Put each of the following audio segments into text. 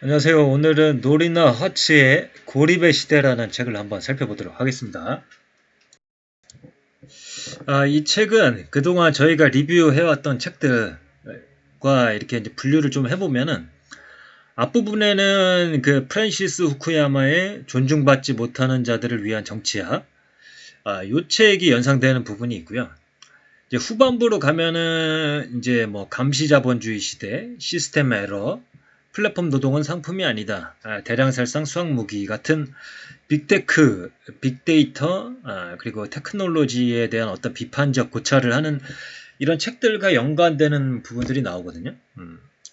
안녕하세요. 오늘은 노리나 허츠의 고립의 시대라는 책을 한번 살펴보도록 하겠습니다. 이 책은 그동안 저희가 리뷰해왔던 책들과 이렇게 이제 분류를 좀 해보면은 앞부분에는 그 프랜시스 후쿠야마의 존중받지 못하는 자들을 위한 정치학, 요 책이 연상되는 부분이 있고요. 이제 후반부로 가면은 이제 뭐 감시자본주의 시대, 시스템 에러, 플랫폼 노동은 상품이 아니다. 대량살상 수학무기 같은 빅테크, 빅데이터, 그리고 테크놀로지에 대한 어떤 비판적 고찰을 하는 이런 책들과 연관되는 부분들이 나오거든요.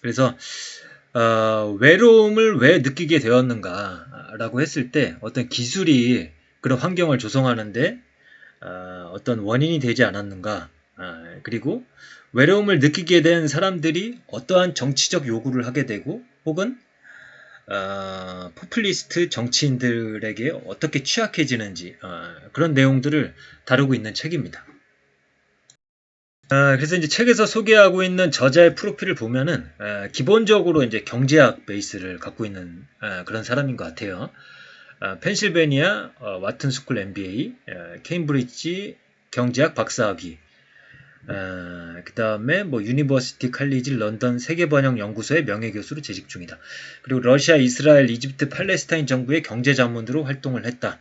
그래서 외로움을 왜 느끼게 되었는가라고 했을 때 어떤 기술이 그런 환경을 조성하는데 어떤 원인이 되지 않았는가. 그리고 외로움을 느끼게 된 사람들이 어떠한 정치적 요구를 하게 되고 혹은 포퓰리스트 정치인들에게 어떻게 취약해지는지 그런 내용들을 다루고 있는 책입니다. 그래서 이제 책에서 소개하고 있는 저자의 프로필을 보면은 기본적으로 이제 경제학 베이스를 갖고 있는 그런 사람인 것 같아요. 펜실베니아 와튼 스쿨 MBA, 케임브리지 경제학 박사학위, 그 다음에 뭐 유니버시티 칼리지 런던 세계번역연구소의 명예교수로 재직 중이다. 그리고 러시아, 이스라엘, 이집트, 팔레스타인 정부의 경제자문으로 활동을 했다.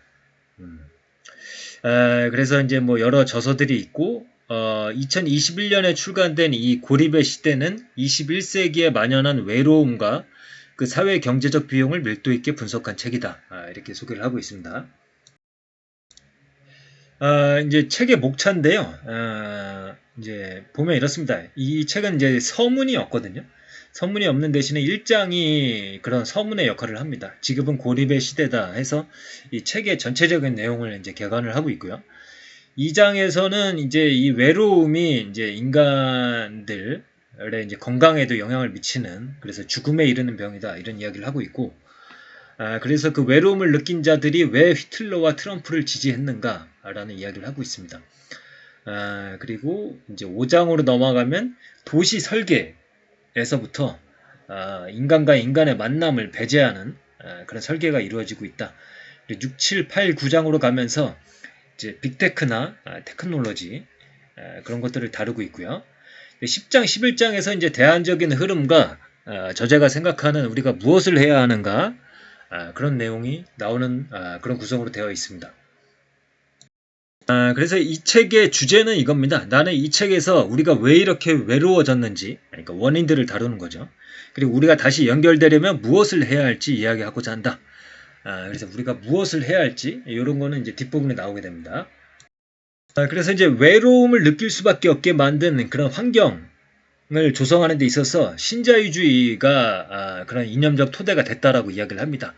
그래서 이제 뭐 여러 저서들이 있고 2021년에 출간된 이 고립의 시대는 21세기에 만연한 외로움과 그 사회 경제적 비용을 밀도 있게 분석한 책이다. 이렇게 소개를 하고 있습니다. 이제 책의 목차인데요. 이제 보면 이렇습니다. 이 책은 이제 서문이 없거든요. 서문이 없는 대신에 1장이 그런 서문의 역할을 합니다. 지금은 고립의 시대다 해서 이 책의 전체적인 내용을 이제 개관을 하고 있고요. 2장에서는 이제 이 외로움이 이제 인간들의 이제 건강에도 영향을 미치는, 그래서 죽음에 이르는 병이다, 이런 이야기를 하고 있고, 그래서 그 외로움을 느낀 자들이 왜 히틀러와 트럼프를 지지했는가라는 이야기를 하고 있습니다. 그리고 이제 5장으로 넘어가면 도시 설계에서부터 인간과 인간의 만남을 배제하는 그런 설계가 이루어지고 있다. 6, 7, 8, 9장으로 가면서 이제 빅테크나 테크놀로지 그런 것들을 다루고 있고요. 10장, 11장에서 이제 대안적인 흐름과 저자가 생각하는 우리가 무엇을 해야 하는가 그런 내용이 나오는 그런 구성으로 되어 있습니다. 그래서 이 책의 주제는 이겁니다. 나는 이 책에서 우리가 왜 이렇게 외로워졌는지, 그러니까 원인들을 다루는 거죠. 그리고 우리가 다시 연결되려면 무엇을 해야 할지 이야기하고자 한다. 그래서 우리가 무엇을 해야 할지 이런 거는 이제 뒷부분에 나오게 됩니다. 그래서 이제 외로움을 느낄 수밖에 없게 만든 그런 환경을 조성하는 데 있어서 신자유주의가 그런 이념적 토대가 됐다라고 이야기를 합니다.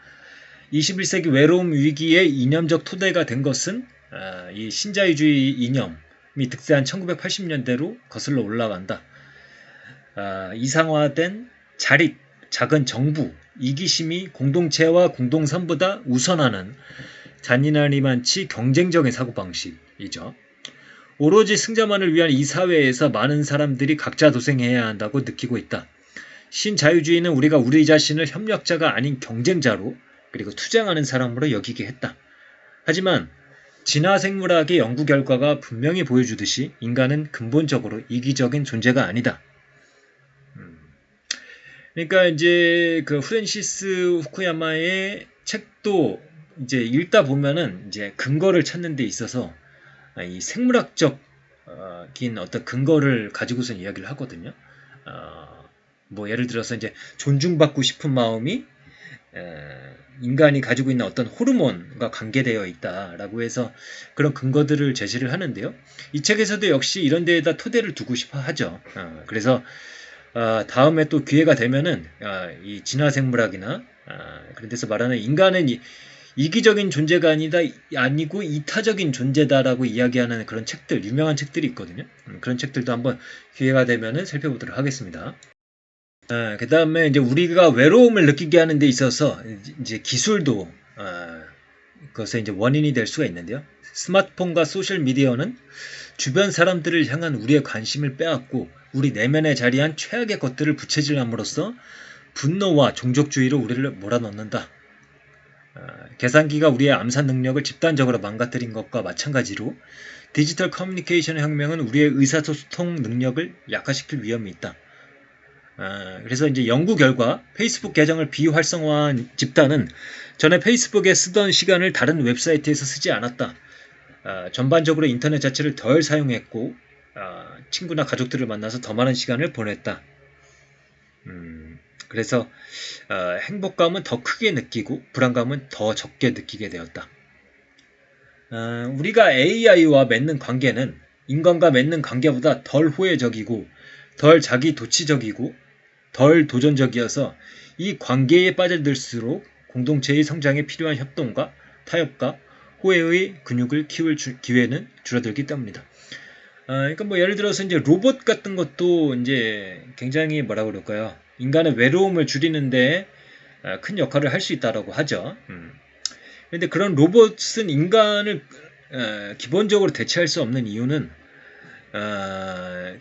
21세기 외로움 위기의 이념적 토대가 된 것은 이 신자유주의 이념이 득세한 1980년대로 거슬러 올라간다. 이상화된 자립, 작은 정부, 이기심이 공동체와 공동선보다 우선하는 잔인하리만치 경쟁적인 사고방식이죠. 오로지 승자만을 위한 이 사회에서 많은 사람들이 각자 도생해야 한다고 느끼고 있다. 신자유주의는 우리가 우리 자신을 협력자가 아닌 경쟁자로 그리고 투쟁하는 사람으로 여기게 했다. 하지만 진화생물학의 연구 결과가 분명히 보여주듯이 인간은 근본적으로 이기적인 존재가 아니다. 그러니까 이제 그 프랜시스 후쿠야마의 책도 이제 읽다 보면은 이제 근거를 찾는 데 있어서 이 생물학적인 어떤 근거를 가지고서 이야기를 하거든요. 뭐 예를 들어서 이제 존중받고 싶은 마음이 인간이 가지고 있는 어떤 호르몬과 관계되어 있다라고 해서 그런 근거들을 제시를 하는데요. 이 책에서도 역시 이런 데에다 토대를 두고 싶어 하죠. 그래서 다음에 또 기회가 되면은 이 진화생물학이나 그런 데서 말하는 인간은 이기적인 존재가 아니고 이타적인 존재다라고 이야기하는 그런 책들, 유명한 책들이 있거든요. 그런 책들도 한번 기회가 되면은 살펴보도록 하겠습니다. 그 다음에 이제 우리가 외로움을 느끼게 하는 데 있어서 이제 기술도 그것의 이제 원인이 될 수가 있는데요. 스마트폰과 소셜 미디어는 주변 사람들을 향한 우리의 관심을 빼앗고 우리 내면에 자리한 최악의 것들을 부채질함으로써 분노와 종족주의로 우리를 몰아넣는다. 계산기가 우리의 암산 능력을 집단적으로 망가뜨린 것과 마찬가지로 디지털 커뮤니케이션의 혁명은 우리의 의사소통 능력을 약화시킬 위험이 있다. 그래서 이제 연구 결과 페이스북 계정을 비활성화한 집단은 전에 페이스북에 쓰던 시간을 다른 웹사이트에서 쓰지 않았다. 전반적으로 인터넷 자체를 덜 사용했고 친구나 가족들을 만나서 더 많은 시간을 보냈다. 그래서 행복감은 더 크게 느끼고 불안감은 더 적게 느끼게 되었다. 우리가 AI와 맺는 관계는 인간과 맺는 관계보다 덜 호혜적이고 덜 자기도취적이고 덜 도전적이어서 이 관계에 빠져들수록 공동체의 성장에 필요한 협동과 타협과 호혜의 근육을 키울 기회는 줄어들기 때문이다. 그러니까 뭐 예를 들어서 이제 로봇 같은 것도 이제 굉장히 뭐라 그럴까요? 인간의 외로움을 줄이는데 큰 역할을 할 수 있다라고 하죠. 그런데 그런 로봇은 인간을 기본적으로 대체할 수 없는 이유는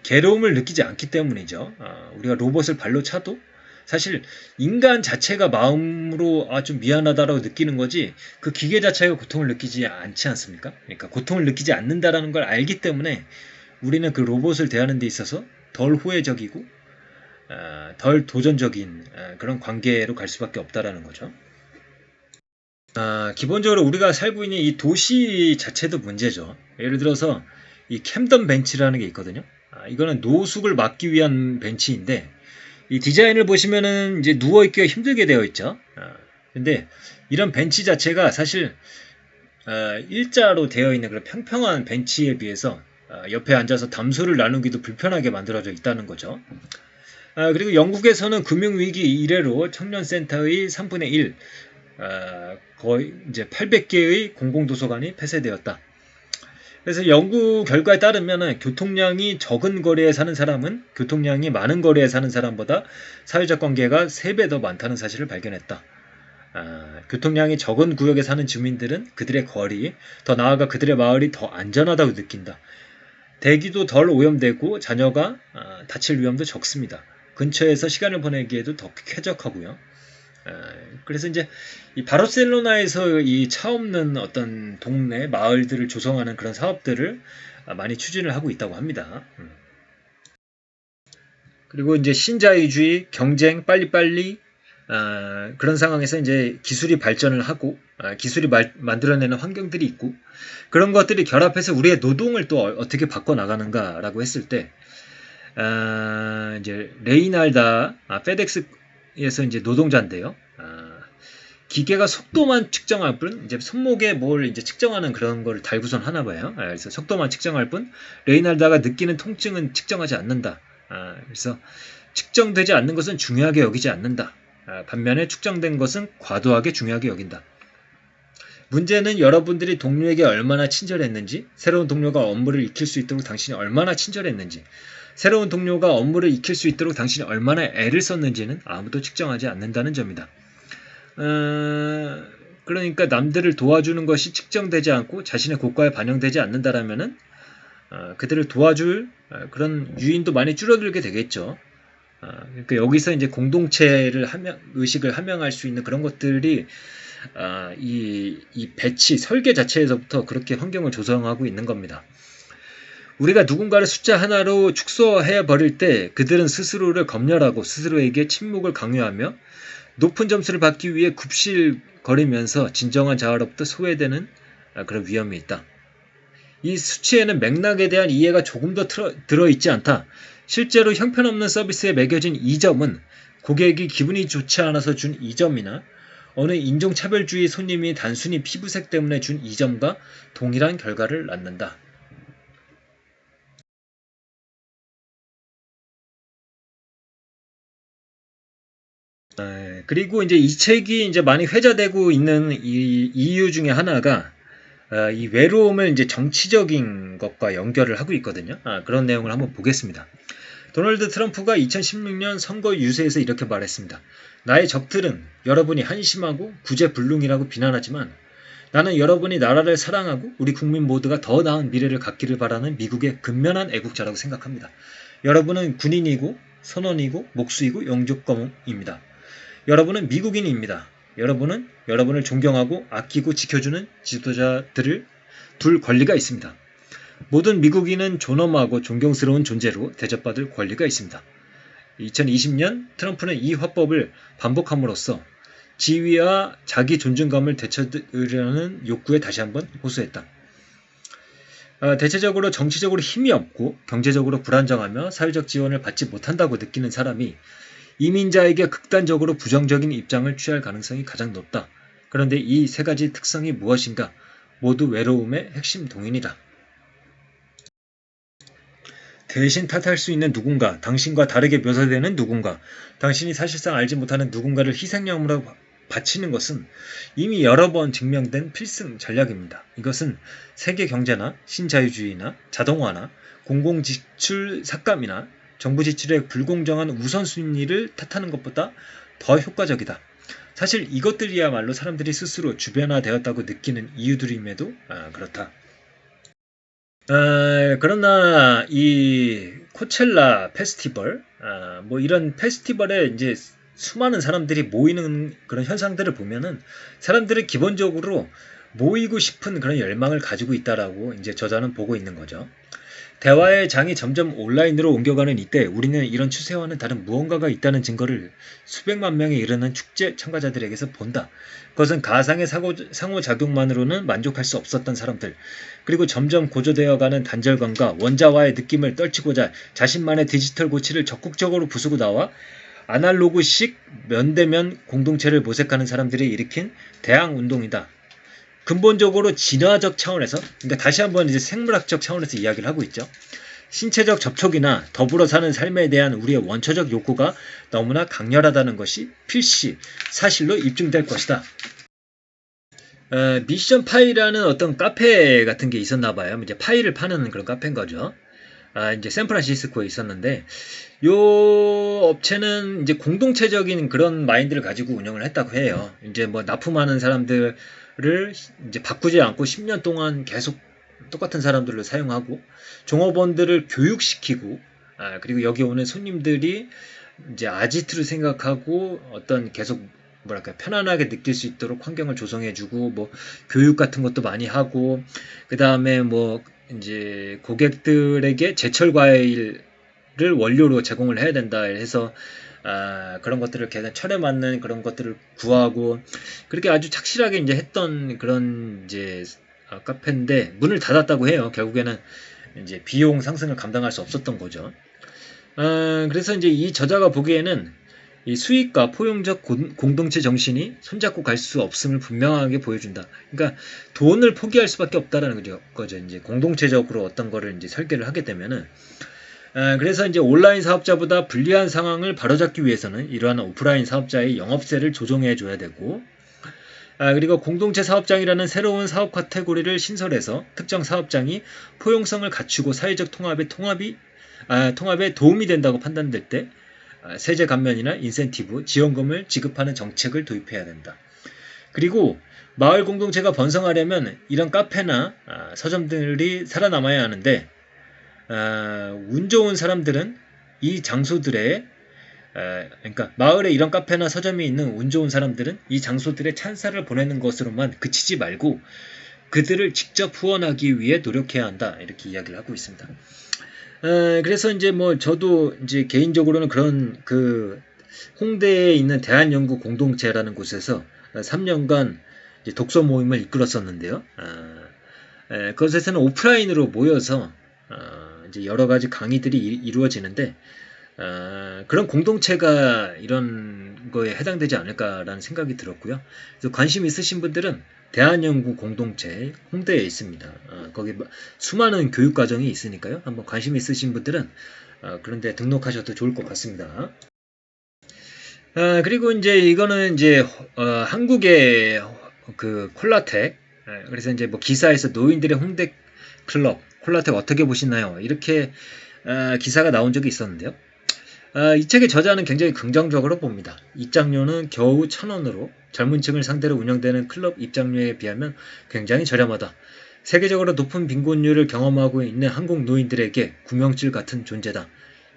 괴로움을 느끼지 않기 때문이죠. 우리가 로봇을 발로 차도 사실 인간 자체가 마음으로 좀 미안하다라고 느끼는 거지 그 기계 자체가 고통을 느끼지 않지 않습니까? 그러니까 고통을 느끼지 않는다라는 걸 알기 때문에 우리는 그 로봇을 대하는 데 있어서 덜 호혜적이고 덜 도전적인 그런 관계로 갈 수밖에 없다라는 거죠. 기본적으로 우리가 살고 있는 이 도시 자체도 문제죠. 예를 들어서 이 캠던 벤치라는 게 있거든요. 이거는 노숙을 막기 위한 벤치인데 이 디자인을 보시면은 이제 누워있기가 힘들게 되어 있죠. 근데 이런 벤치 자체가 사실 일자로 되어 있는 그런 평평한 벤치에 비해서 옆에 앉아서 담소를 나누기도 불편하게 만들어져 있다는 거죠. 그리고 영국에서는 금융위기 이래로 청년센터의 3분의 1, 거의 이제 800개의 공공도서관이 폐쇄되었다. 그래서 연구 결과에 따르면 교통량이 적은 거리에 사는 사람은 교통량이 많은 거리에 사는 사람보다 사회적 관계가 3배 더 많다는 사실을 발견했다. 교통량이 적은 구역에 사는 주민들은 그들의 거리, 더 나아가 그들의 마을이 더 안전하다고 느낀다. 대기도 덜 오염되고 자녀가 다칠 위험도 적습니다. 근처에서 시간을 보내기에도 더 쾌적하고요. 그래서 이제 이 바르셀로나에서 이 차 없는 어떤 동네 마을들을 조성하는 그런 사업들을 많이 추진을 하고 있다고 합니다. 그리고 이제 신자유주의, 경쟁, 빨리빨리 그런 상황에서 이제 기술이 발전을 하고 기술이 만들어내는 환경들이 있고 그런 것들이 결합해서 우리의 노동을 또 어떻게 바꿔 나가는가라고 했을 때 이제 레이날다 페덱스에서 이제 노동자인데요. 기계가 속도만 측정할 뿐, 이제 손목에 뭘 이제 측정하는 그런 걸 달고선 하나 봐요. 그래서 속도만 측정할 뿐, 레이날다가 느끼는 통증은 측정하지 않는다. 그래서 측정되지 않는 것은 중요하게 여기지 않는다. 반면에 측정된 것은 과도하게 중요하게 여긴다. 문제는 여러분들이 동료에게 얼마나 친절했는지, 새로운 동료가 업무를 익힐 수 있도록 당신이 얼마나 친절했는지, 새로운 동료가 업무를 익힐 수 있도록 당신이 얼마나 애를 썼는지는 아무도 측정하지 않는다는 점이다. 그러니까 남들을 도와주는 것이 측정되지 않고 자신의 고가에 반영되지 않는다라면은 그들을 도와줄 그런 유인도 많이 줄어들게 되겠죠. 그러니까 여기서 이제 공동체를 의식을 함양할 수 있는 그런 것들이 이 배치 설계 자체에서부터 그렇게 환경을 조성하고 있는 겁니다. 우리가 누군가를 숫자 하나로 축소해 버릴 때 그들은 스스로를 검열하고 스스로에게 침묵을 강요하며 높은 점수를 받기 위해 굽실거리면서 진정한 자아로부터 소외되는 그런 위험이 있다. 이 수치에는 맥락에 대한 이해가 조금도 들어있지 않다. 실제로 형편없는 서비스에 매겨진 2점은 고객이 기분이 좋지 않아서 준 2점이나 어느 인종차별주의 손님이 단순히 피부색 때문에 준 2점과 동일한 결과를 낳는다. 그리고 이제 이 책이 이제 많이 회자되고 있는 이 이유 중에 하나가 이 외로움을 이제 정치적인 것과 연결을 하고 있거든요. 그런 내용을 한번 보겠습니다. 도널드 트럼프가 2016년 선거 유세에서 이렇게 말했습니다. 나의 적들은 여러분이 한심하고 구제불능이라고 비난하지만 나는 여러분이 나라를 사랑하고 우리 국민 모두가 더 나은 미래를 갖기를 바라는 미국의 근면한 애국자라고 생각합니다. 여러분은 군인이고 선원이고 목수이고 영주권입니다. 여러분은 미국인입니다. 여러분은 여러분을 존경하고 아끼고 지켜주는 지도자들을 둘 권리가 있습니다. 모든 미국인은 존엄하고 존경스러운 존재로 대접받을 권리가 있습니다. 2020년 트럼프는 이 화법을 반복함으로써 지위와 자기 존중감을 되찾으려는 욕구에 다시 한번 호소했다. 대체적으로 정치적으로 힘이 없고 경제적으로 불안정하며 사회적 지원을 받지 못한다고 느끼는 사람이 이민자에게 극단적으로 부정적인 입장을 취할 가능성이 가장 높다. 그런데 이 세 가지 특성이 무엇인가? 모두 외로움의 핵심 동인이다. 대신 탓할 수 있는 누군가, 당신과 다르게 묘사되는 누군가, 당신이 사실상 알지 못하는 누군가를 희생양으로 바치는 것은 이미 여러 번 증명된 필승 전략입니다. 이것은 세계 경제나 신자유주의나 자동화나 공공지출 삭감이나 정부 지출의 불공정한 우선순위를 탓하는 것보다 더 효과적이다. 사실 이것들이야말로 사람들이 스스로 주변화되었다고 느끼는 이유들임에도 그렇다. 그러나 이 코첼라 페스티벌, 뭐 이런 페스티벌에 이제 수많은 사람들이 모이는 그런 현상들을 보면은 사람들이 기본적으로 모이고 싶은 그런 열망을 가지고 있다라고 이제 저자는 보고 있는 거죠. 대화의 장이 점점 온라인으로 옮겨가는 이때 우리는 이런 추세와는 다른 무언가가 있다는 증거를 수백만 명에 이르는 축제 참가자들에게서 본다. 그것은 가상의 상호작용만으로는 만족할 수 없었던 사람들, 그리고 점점 고조되어가는 단절감과 원자와의 느낌을 떨치고자 자신만의 디지털 고치를 적극적으로 부수고 나와 아날로그식 면대면 공동체를 모색하는 사람들이 일으킨 대항운동이다. 근본적으로 진화적 차원에서, 그러니까 다시 한번 이제 생물학적 차원에서 이야기를 하고 있죠. 신체적 접촉이나 더불어 사는 삶에 대한 우리의 원초적 욕구가 너무나 강렬하다는 것이 필시 사실로 입증될 것이다. 미션 파이라는 어떤 카페 같은 게 있었나 봐요. 이제 파이를 파는 그런 카페인 거죠. 이제 샌프란시스코에 있었는데, 요 업체는 이제 공동체적인 그런 마인드를 가지고 운영을 했다고 해요. 이제 뭐 납품하는 사람들을 이제 바꾸지 않고 10년 동안 계속 똑같은 사람들로 사용하고, 종업원들을 교육시키고, 그리고 여기 오는 손님들이 이제 아지트를 생각하고 어떤 계속 뭐랄까 편안하게 느낄 수 있도록 환경을 조성해주고, 뭐 교육 같은 것도 많이 하고, 그 다음에 뭐 이제 고객들에게 제철 과일을 원료로 제공을 해야 된다 해서 그런 것들을 계속 철에 맞는 그런 것들을 구하고, 그렇게 아주 착실하게 이제 했던 그런 이제 카페인데 문을 닫았다고 해요. 결국에는 이제 비용 상승을 감당할 수 없었던 거죠. 그래서 이제 이 저자가 보기에는 이 수익과 포용적 공동체 정신이 손잡고 갈 수 없음을 분명하게 보여준다. 그러니까 돈을 포기할 수밖에 없다라는 거죠. 이제 공동체적으로 어떤 거를 이제 설계를 하게 되면은. 그래서 이제 온라인 사업자보다 불리한 상황을 바로잡기 위해서는 이러한 오프라인 사업자의 영업세를 조정해 줘야 되고, 그리고 공동체 사업장이라는 새로운 사업 카테고리를 신설해서 특정 사업장이 포용성을 갖추고 사회적 통합에 도움이 된다고 판단될 때 세제 감면이나 인센티브, 지원금을 지급하는 정책을 도입해야 된다. 그리고 마을 공동체가 번성하려면 이런 카페나 서점들이 살아남아야 하는데, 운 좋은 사람들은 이 장소들에 그러니까 마을에 이런 카페나 서점이 있는 운 좋은 사람들은 이 장소들에 찬사를 보내는 것으로만 그치지 말고 그들을 직접 후원하기 위해 노력해야 한다. 이렇게 이야기를 하고 있습니다. 그래서 이제 뭐 저도 이제 개인적으로는 그런 그 홍대에 있는 대한연구 공동체라는 곳에서 3년간 이제 독서 모임을 이끌었었는데요. 그것에서는 오프라인으로 모여서 이제 여러 가지 강의들이 이루어지는데, 그런 공동체가 이런 거에 해당되지 않을까라는 생각이 들었고요. 그래서 관심 있으신 분들은 대한연구 공동체 홍대에 있습니다. 거기 수많은 교육 과정이 있으니까요. 한번 관심 있으신 분들은 그런데 등록하셔도 좋을 것 같습니다. 그리고 이제 이거는 이제 한국의 그 콜라텍, 그래서 이제 뭐 기사에서 노인들의 홍대 클럽 콜라텍 어떻게 보시나요? 이렇게 기사가 나온 적이 있었는데요. 이 책의 저자는 굉장히 긍정적으로 봅니다. 입장료는 겨우 1,000원으로 젊은 층을 상대로 운영되는 클럽 입장료에 비하면 굉장히 저렴하다. 세계적으로 높은 빈곤율을 경험하고 있는 한국 노인들에게 구명질 같은 존재다.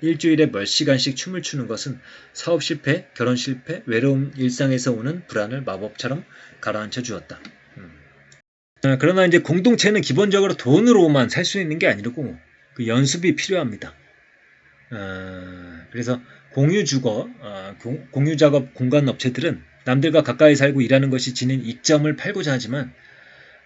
일주일에 몇 시간씩 춤을 추는 것은 사업 실패, 결혼 실패, 외로움, 일상에서 오는 불안을 마법처럼 가라앉혀 주었다. 그러나 이제 공동체는 기본적으로 돈으로만 살 수 있는 게 아니고 그 연습이 필요합니다. 그래서 공유 주거, 공유 작업 공간 업체들은 남들과 가까이 살고 일하는 것이 지닌 이점을 팔고자 하지만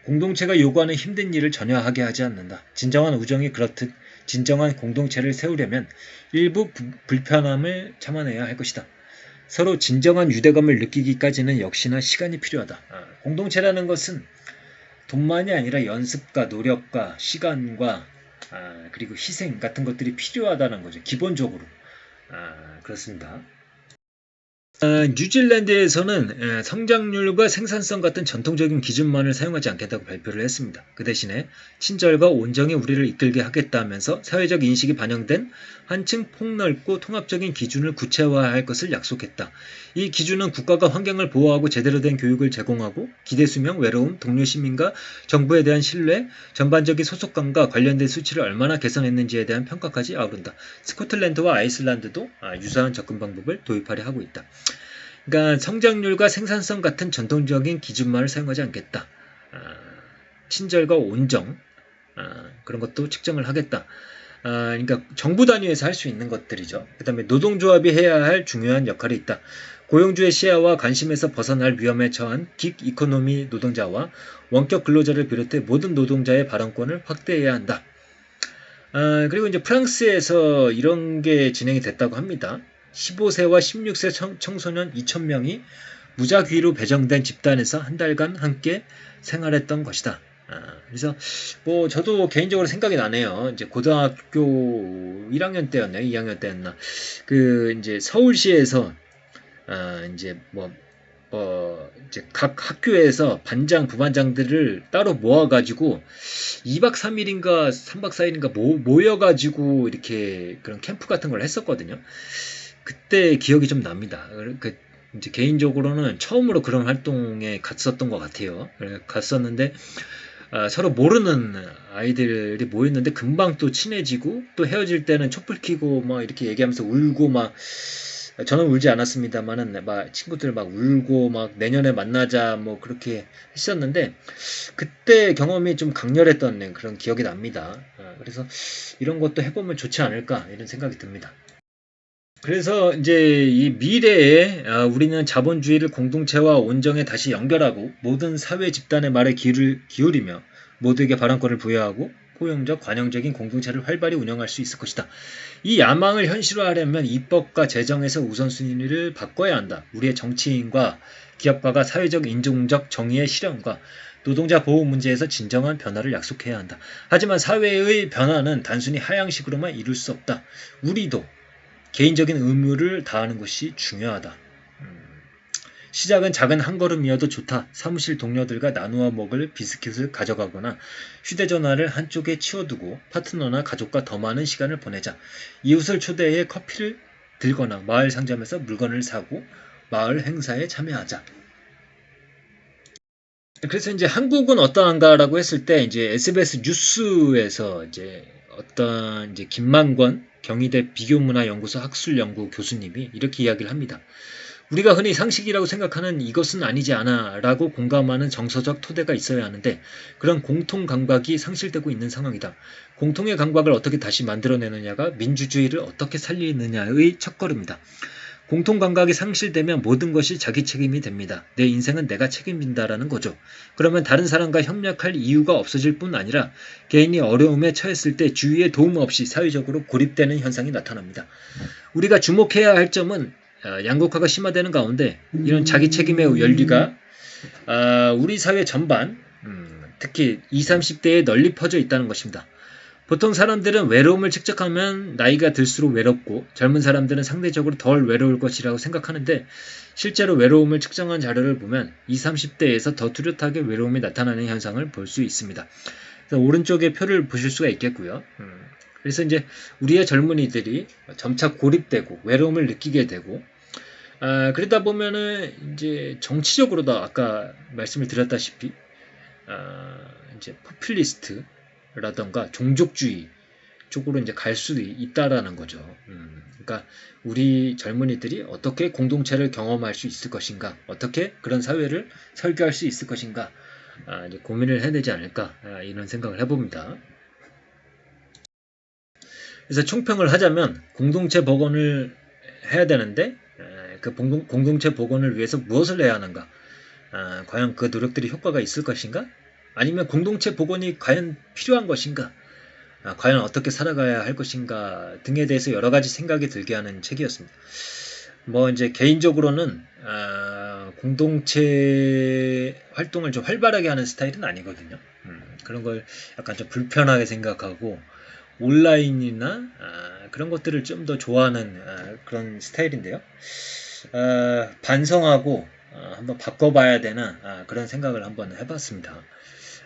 공동체가 요구하는 힘든 일을 전혀 하게 하지 않는다. 진정한 우정이 그렇듯 진정한 공동체를 세우려면 일부 불편함을 참아내야 할 것이다. 서로 진정한 유대감을 느끼기까지는 역시나 시간이 필요하다. 공동체라는 것은 돈만이 아니라 연습과 노력과 시간과 그리고 희생 같은 것들이 필요하다는 거죠. 기본적으로. 그렇습니다. 뉴질랜드에서는 성장률과 생산성 같은 전통적인 기준만을 사용하지 않겠다고 발표를 했습니다. 그 대신에 친절과 온정이 우리를 이끌게 하겠다면서 사회적 인식이 반영된 한층 폭넓고 통합적인 기준을 구체화할 것을 약속했다. 이 기준은 국가가 환경을 보호하고 제대로 된 교육을 제공하고 기대 수명, 외로움, 동료 시민과 정부에 대한 신뢰, 전반적인 소속감과 관련된 수치를 얼마나 개선했는지에 대한 평가까지 아우른다. 스코틀랜드와 아이슬란드도 유사한 접근 방법을 도입하려 하고 있다. 그러니까 성장률과 생산성 같은 전통적인 기준만을 사용하지 않겠다. 친절과 온정 그런 것도 측정을 하겠다. 그러니까 정부 단위에서 할 수 있는 것들이죠. 그 다음에 노동조합이 해야 할 중요한 역할이 있다. 고용주의 시야와 관심에서 벗어날 위험에 처한 긱 이코노미 노동자와 원격 근로자를 비롯해 모든 노동자의 발언권을 확대해야 한다. 그리고 이제 프랑스에서 이런 게 진행이 됐다고 합니다. 15세와 16세 청소년 2,000명이 무작위로 배정된 집단에서 한 달간 함께 생활했던 것이다. 그래서 뭐 저도 개인적으로 생각이 나네요. 이제 고등학교 1학년 때였나요? 2학년 때였나? 그 이제 서울시에서 이제 이제 각 학교에서 반장, 부반장들을 따로 모아가지고 2박 3일인가 3박 4일인가 모여가지고 이렇게 그런 캠프 같은 걸 했었거든요. 그때 기억이 좀 납니다. 이제 개인적으로는 처음으로 그런 활동에 갔었던 것 같아요. 갔었는데 서로 모르는 아이들이 모였는데 금방 또 친해지고 또 헤어질 때는 촛불 켜고 막 이렇게 얘기하면서 울고 막 저는 울지 않았습니다만은 막 친구들 막 울고 막 내년에 만나자 뭐 그렇게 했었는데 그때 경험이 좀 강렬했던 그런 기억이 납니다. 그래서 이런 것도 해보면 좋지 않을까 이런 생각이 듭니다. 그래서 이제 이 미래에 우리는 자본주의를 공동체와 온정에 다시 연결하고 모든 사회 집단의 말에 귀를 기울이며 모두에게 발언권을 부여하고 포용적, 관용적인 공동체를 활발히 운영할 수 있을 것이다. 이 야망을 현실화하려면 입법과 재정에서 우선순위를 바꿔야 한다. 우리의 정치인과 기업가가 사회적 인종적 정의의 실현과 노동자 보호 문제에서 진정한 변화를 약속해야 한다. 하지만 사회의 변화는 단순히 하향식으로만 이룰 수 없다. 우리도 개인적인 의무를 다하는 것이 중요하다. 시작은 작은 한 걸음이어도 좋다. 사무실 동료들과 나누어 먹을 비스킷을 가져가거나 휴대전화를 한쪽에 치워두고 파트너나 가족과 더 많은 시간을 보내자. 이웃을 초대해 커피를 들거나 마을 상점에서 물건을 사고 마을 행사에 참여하자. 그래서 이제 한국은 어떠한가라고 했을 때 이제 SBS 뉴스에서 이제 어떤 이제 김만권 경희대 비교문화연구소 학술연구 교수님이 이렇게 이야기를 합니다. 우리가 흔히 상식이라고 생각하는 이것은 아니지 않아 라고 공감하는 정서적 토대가 있어야 하는데 그런 공통 감각이 상실되고 있는 상황이다. 공통의 감각을 어떻게 다시 만들어내느냐가 민주주의를 어떻게 살리느냐의 첫걸음이다. 공통 감각이 상실되면 모든 것이 자기 책임이 됩니다. 내 인생은 내가 책임진다라는 거죠. 그러면 다른 사람과 협력할 이유가 없어질 뿐 아니라 개인이 어려움에 처했을 때 주위의 도움 없이 사회적으로 고립되는 현상이 나타납니다. 우리가 주목해야 할 점은 양극화가 심화되는 가운데 이런 자기 책임의 연리가 우리 사회 전반 특히 20, 30대에 널리 퍼져 있다는 것입니다. 보통 사람들은 외로움을 측정하면 나이가 들수록 외롭고 젊은 사람들은 상대적으로 덜 외로울 것이라고 생각하는데 실제로 외로움을 측정한 자료를 보면 20, 30대에서 더 뚜렷하게 외로움이 나타나는 현상을 볼 수 있습니다. 그래서 오른쪽에 표를 보실 수가 있겠고요. 그래서 이제 우리의 젊은이들이 점차 고립되고 외로움을 느끼게 되고 그러다 보면은 이제 정치적으로도 아까 말씀을 드렸다시피 이제 포퓰리스트라던가 종족주의 쪽으로 이제 갈 수도 있다라는 거죠. 그러니까 우리 젊은이들이 어떻게 공동체를 경험할 수 있을 것인가, 어떻게 그런 사회를 설계할 수 있을 것인가, 이제 고민을 해야 되지 않을까, 이런 생각을 해봅니다. 그래서 총평을 하자면 공동체 복원을 해야 되는데 그 공동체 복원을 위해서 무엇을 해야 하는가? 과연 그 노력들이 효과가 있을 것인가? 아니면 공동체 복원이 과연 필요한 것인가? 과연 어떻게 살아가야 할 것인가 등에 대해서 여러 가지 생각이 들게 하는 책이었습니다. 뭐 이제 개인적으로는 공동체 활동을 좀 활발하게 하는 스타일은 아니거든요. 그런 걸 약간 좀 불편하게 생각하고 온라인이나 그런 것들을 좀 더 좋아하는 그런 스타일인데요. 반성하고 한번 바꿔봐야 되나 그런 생각을 한번 해봤습니다.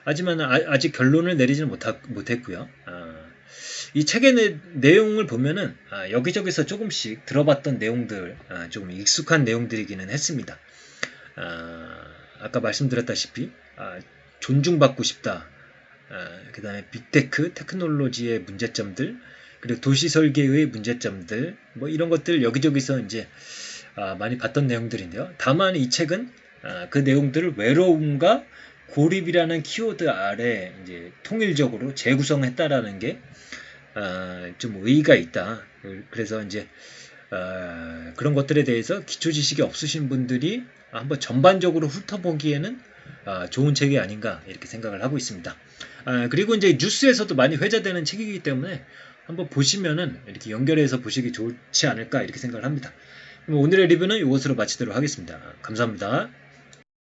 하지만 아직 결론을 내리지는 못했고요. 이 책의 내용을 보면은 여기저기서 조금씩 들어봤던 내용들, 조금 익숙한 내용들이기는 했습니다. 아까 말씀드렸다시피 존중받고 싶다. 그 다음에 빅테크, 테크놀로지의 문제점들, 그리고 도시 설계의 문제점들, 뭐 이런 것들 여기저기서 이제 많이 봤던 내용들인데요. 다만 이 책은 그 내용들을 외로움과 고립이라는 키워드 아래 이제 통일적으로 재구성했다라는 게 좀 의의가 있다. 그래서 이제 그런 것들에 대해서 기초 지식이 없으신 분들이 한번 전반적으로 훑어보기에는 좋은 책이 아닌가 이렇게 생각을 하고 있습니다. 그리고 이제 뉴스에서도 많이 회자되는 책이기 때문에 한번 보시면은 이렇게 연결해서 보시기 좋지 않을까 이렇게 생각을 합니다. 오늘의 리뷰는 이것으로 마치도록 하겠습니다. 감사합니다.